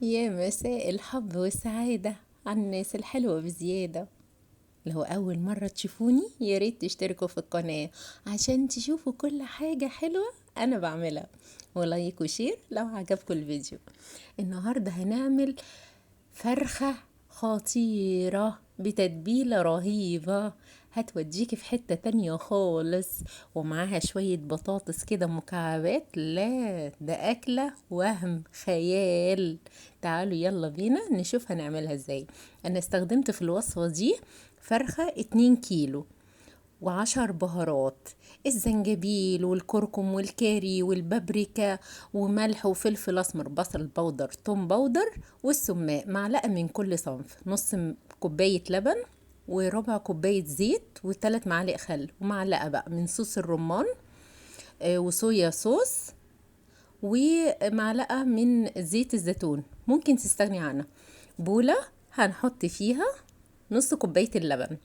يا مساء الحب والسعادة على الناس الحلوة بزيادة. لو أول مرة تشوفوني يا ريت تشتركوا في القناة عشان تشوفوا كل حاجة حلوة أنا بعملها، ولايك وشير لو عجبكم الفيديو. النهاردة هنعمل فرخة خطيرة بتتبيلة رهيبة هتوديكي في حتة تانية خالص، ومعاها شوية بطاطس كده مكعبات. لا ده أكلة وهم خيال. تعالوا يلا بينا نشوف هنعملها ازاي. أنا استخدمت في الوصفة دي فرخة 2 كيلو و10 بهارات: الزنجبيل والكركم والكاري والبابريكا وملح وفلفل اسمر، بصل بودر، توم بودر، والسماق، معلقة من كل صنف، نص كوباية لبن، وربع كوباية زيت، وثلاث معالق خل، ومعلقة بقى من صوص الرمان، وصويا صوص، ومعلقة من زيت الزيتون ممكن تستغني عنها. بولة هنحط فيها نص كوباية اللبن،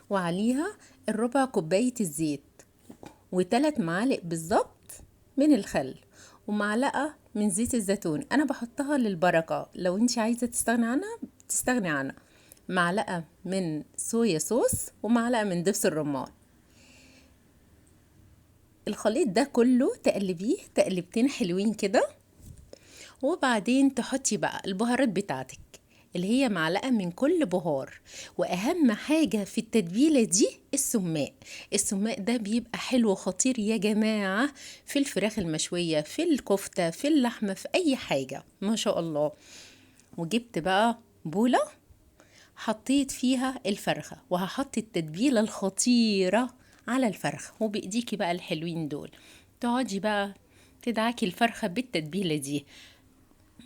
وعليها الربع كوباية الزيت، وثلاث معالق بالظبط من الخل، ومعلقة من زيت الزيتون انا بحطها للبركة، لو انت عايزة تستغني عنها تستغني عنها. معلقة من صويا صوص، ومعلقة من دبس الرمان. الخليط ده كله تقلبيه تقلبتين حلوين كده، وبعدين تحطي بقى البهارات بتاعتك اللي هي معلقة من كل بهار. وأهم حاجة في التتبيلة دي السماق. السماق ده بيبقى حلو خطير يا جماعة، في الفراخ المشوية، في الكفتة، في اللحمة، في أي حاجة ما شاء الله. وجبت بقى بولة حطيت فيها الفرخة، وهحط التتبيلة الخطيرة على الفرخة، وبإيديكي بقى الحلوين دول تقعدي بقى تدعكي الفرخة بالتتبيلة دي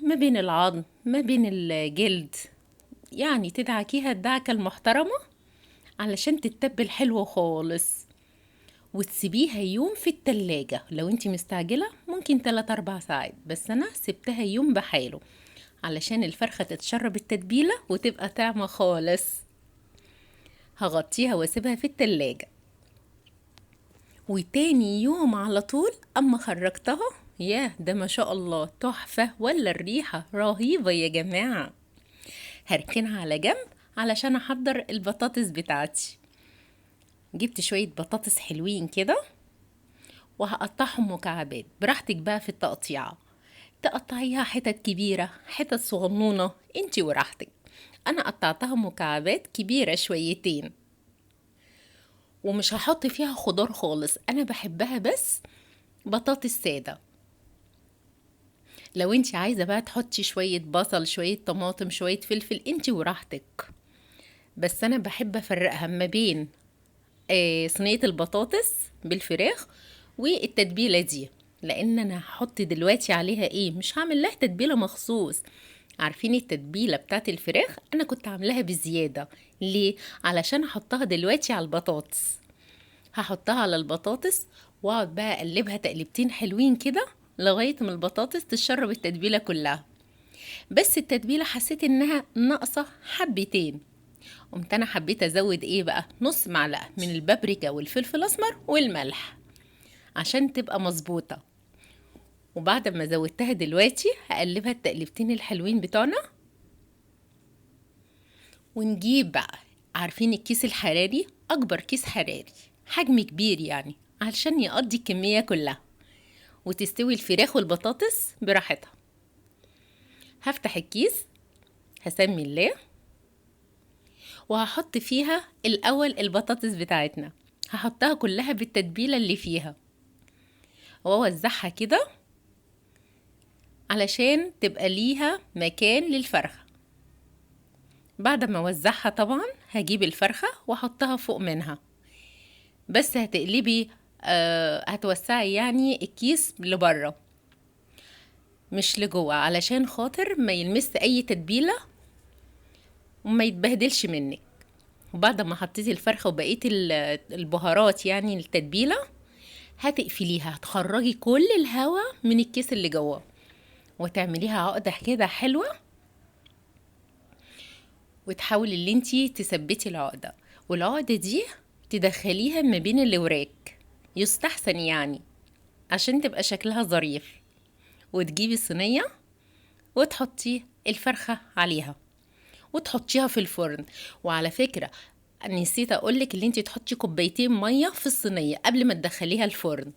ما بين العظم ما بين الجلد، يعني تدعكيها الدعكة المحترمة علشان تتبل حلوة خالص. وتسيبيها يوم في التلاجة، لو انتي مستعجلة ممكن 3-4 ساعات، بس انا سبتها يوم بحاله علشان الفرخة تتشرب التتبيلة وتبقى طعمة خالص. هغطيها واسيبها في التلاجة، وتاني يوم على طول اما خرجتها، ياه ده ما شاء الله تحفة، ولا الريحة رهيبة يا جماعة. هركنها على جنب علشان احضر البطاطس بتاعتي. جبت شوية بطاطس حلوين كده، وهقطعهم مكعبات براحتك بقى في التقطيعة. تقطعيها حتت كبيرة حتت صغنونة انتي وراحتك. انا قطعتها مكعبات كبيرة شويتين، ومش هحط فيها خضار خالص، انا بحبها بس بطاطس سادة. لو انتي عايزة بقى تحطي شوية بصل شوية طماطم شوية فلفل انتي وراحتك، بس انا بحب افرقها ما بين صينية البطاطس بالفراخ والتتبيلة دي، لان انا هحط دلوقتي عليها ايه، مش هعمل لها تتبيلة مخصوص. عارفين التتبيلة بتاعت الفراخ انا كنت عاملاها بزيادة. ليه؟ علشان احطها دلوقتي على البطاطس. هحطها على البطاطس واقعد بقى اقلبها تقلبتين حلوين كده لغاية ما البطاطس تشرب التتبيلة كلها. بس التتبيلة حسيت انها ناقصة حبتين، قمت انا حبيت ازود ايه بقى، نص معلقة من البابريكا والفلفل الاسمر والملح عشان تبقى مظبوطة. وبعد ما زودتها دلوقتي هقلبها التقليبتين الحلوين بتوعنا. ونجيب بقى، عارفين الكيس الحراري، اكبر كيس حراري حجم كبير يعني علشان يقضي الكمية كلها وتستوي الفراخ والبطاطس براحتها. هفتح الكيس، هسمي الله، وهحط فيها الاول البطاطس بتاعتنا، هحطها كلها بالتتبيلة اللي فيها، واوزعها كده علشان تبقى ليها مكان للفرخة. بعد ما اوزعها طبعا هجيب الفرخة واحطها فوق منها، بس هتقلبي هتوسعي يعني الكيس لبره مش لجوه، علشان خاطر ما يلمس اي تتبيلة وما يتبهدلش منك. وبعد ما حطيتي الفرخة وبقية البهارات يعني التتبيلة، هتقفليها، هتخرجي كل الهواء من الكيس اللي جوه، وتعمليها عقدة كده حلوة، وتحاولي اللي انتي تثبتي العقدة، والعقدة دي تدخليها ما بين الوراك يستحسن يعني عشان تبقى شكلها ظريف. وتجيبي صينية وتحطي الفرخة عليها وتحطيها في الفرن. وعلى فكرة نسيت اقولك اللي انتي تحطي كوبايتين مية في الصينية قبل ما تدخليها الفرن،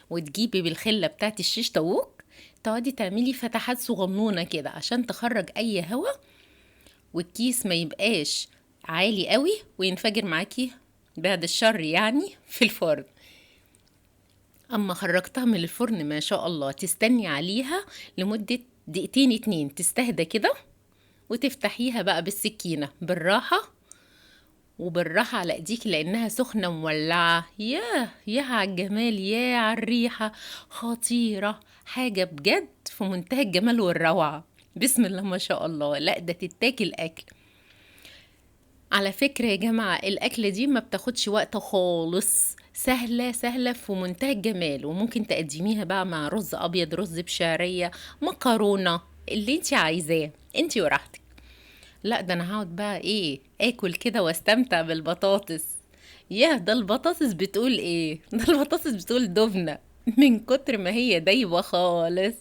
وتجيبي بالخلة بتاعت الشيش طاووق تقعدي تعملي فتحات صغنونة كده عشان تخرج اي هوا، والكيس ما يبقاش عالي قوي وينفجر معاكي بعد الشر يعني في الفرن. اما خرجتها من الفرن ما شاء الله تستني عليها لمدة دقيقتين 2 تستهدى كده، وتفتحيها بقى بالسكينة بالراحة وبالراحة على ايديك لانها سخنة مولعة. ياه على الجمال، ياه على الريحة، خطيرة، حاجة بجد في منتهى الجمال والروعة. بسم الله ما شاء الله. لا ده تتاكل اكل. على فكرة يا جماعة الأكلة دي ما بتاخدش وقت خالص، سهلة سهلة في منتهى الجمال، وممكن تقدميها بقى مع رز أبيض، رز بشعرية، مكرونة، اللي انتي عايزاه انتي وراحتك. لا ده انا هقعد بقى ايه اكل كده واستمتع بالبطاطس. ياه ده البطاطس بتقول ايه ده البطاطس بتقول دبنة من كتر ما هي دايبة خالص.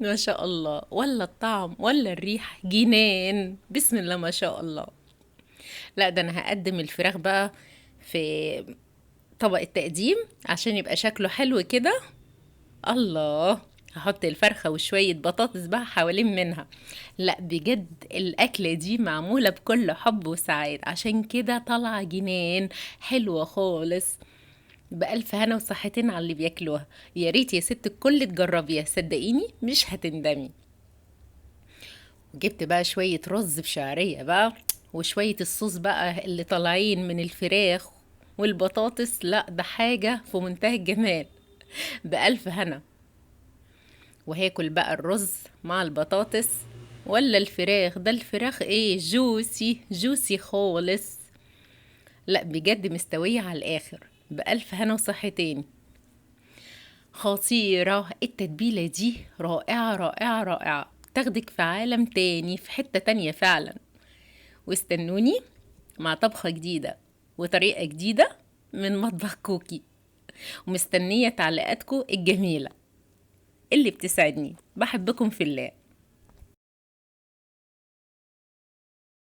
ما شاء الله، ولا الطعم ولا الريح جنان، بسم الله ما شاء الله. لا ده انا هقدم الفراخ بقى في طبق التقديم عشان يبقى شكله حلو كده. الله، هحط الفرخة وشوية بطاطس بقى حوالين منها. لا بجد الأكلة دي معمولة بكل حب وسعادة، عشان كده طالعة جنان حلوة خالص. بألف هنا وصحتين على اللي بياكلوها. يا ريت يا ست الكل تجربيها، صدقيني مش هتندمي. وجبت بقى شوية رز بشعرية بقى وشوية الصوص بقى اللي طالعين من الفراخ والبطاطس. لا ده حاجة في منتهى الجمال. بألف هنا. وهاكل بقى الرز مع البطاطس ولا الفراخ. ده الفراخ ايه، جوسي جوسي خالص. لا بجد مستوية على الآخر. بألف هنا وصحتين. خطيرة التتبيلة دي، رائعة رائعة رائعة، تاخدك في عالم تاني، في حتة تانية فعلا. واستنوني مع طبخة جديدة وطريقة جديدة من مطبخ كوكي، ومستنية تعليقاتكم الجميلة اللي بتسعدني. بحبكم في الله.